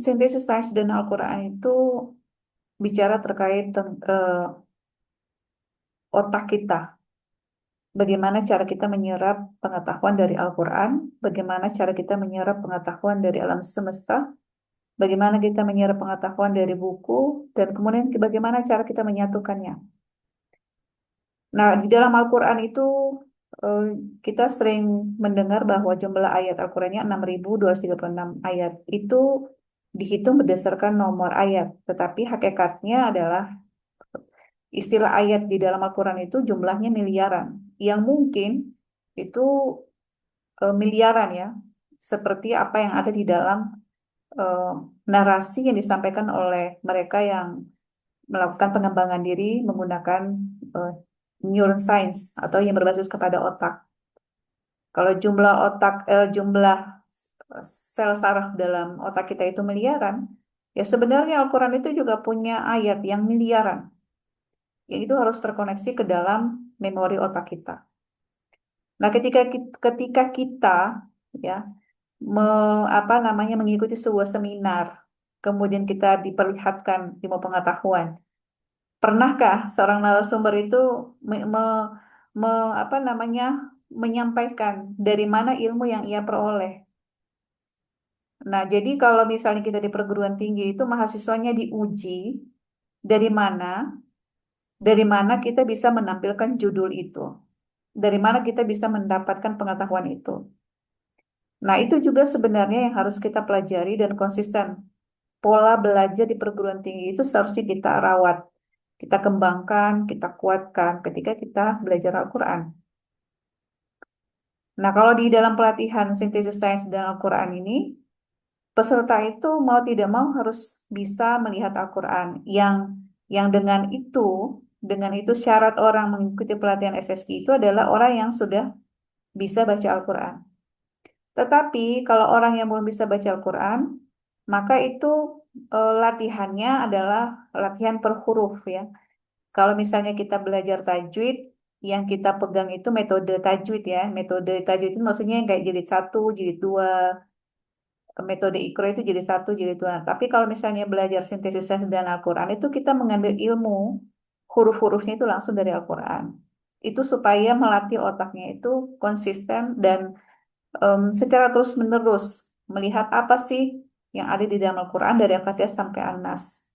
Sintesis sains dan Al-Quran itu bicara terkait otak kita. Bagaimana cara kita menyerap pengetahuan dari Al-Quran, bagaimana cara kita menyerap pengetahuan dari alam semesta, bagaimana kita menyerap pengetahuan dari buku, dan kemudian bagaimana cara kita menyatukannya. Nah, di dalam Al-Quran itu eh, kita sering mendengar bahwa jumlah ayat Al-Qurannya 6.236 ayat. Itu dihitung berdasarkan nomor ayat, tetapi hakikatnya adalah istilah ayat di dalam Al-Quran itu jumlahnya miliaran. Yang mungkin itu miliaran ya, seperti apa yang ada di dalam eh, narasi yang disampaikan oleh mereka yang melakukan pengembangan diri menggunakan eh, neuroscience atau yang berbasis kepada otak. Kalau jumlah sel saraf dalam otak kita itu miliaran, ya sebenarnya Al-Quran itu juga punya ayat yang miliaran, yang itu harus terkoneksi ke dalam memori otak kita. Nah, ketika kita ya apa namanya mengikuti sebuah seminar, kemudian kita diperlihatkan ilmu pengetahuan. Pernahkah seorang narasumber itu me, me- apa namanya menyampaikan dari mana ilmu yang ia peroleh? Nah, jadi kalau misalnya kita di perguruan tinggi itu mahasiswanya diuji dari mana, kita bisa menampilkan judul itu, dari mana kita bisa mendapatkan pengetahuan itu. Nah, itu juga sebenarnya yang harus kita pelajari dan konsisten. Pola belajar di perguruan tinggi itu seharusnya kita rawat, kita kembangkan, kita kuatkan ketika kita belajar Al-Quran. Nah, kalau di dalam pelatihan sintesis sains dan Al-Quran ini, peserta itu mau tidak mau harus bisa melihat Al-Quran. Yang dengan itu syarat orang mengikuti pelatihan SSI itu adalah orang yang sudah bisa baca Al-Quran. Tetapi kalau orang yang belum bisa baca Al-Quran, maka itu latihannya adalah latihan per huruf ya. Kalau misalnya kita belajar tajwid, yang kita pegang itu metode tajwid ya. Metode tajwid itu maksudnya yang kayak jilid satu, jilid dua, metode Iqra itu jilid satu, jilid dua. Tapi kalau misalnya belajar sintesis dan Al-Quran itu kita mengambil ilmu huruf-hurufnya itu langsung dari Al-Quran. Itu supaya melatih otaknya itu konsisten dan secara terus-menerus melihat apa sih yang ada di dalam Al-Quran dari Al-Fatihah sampai An-Nas.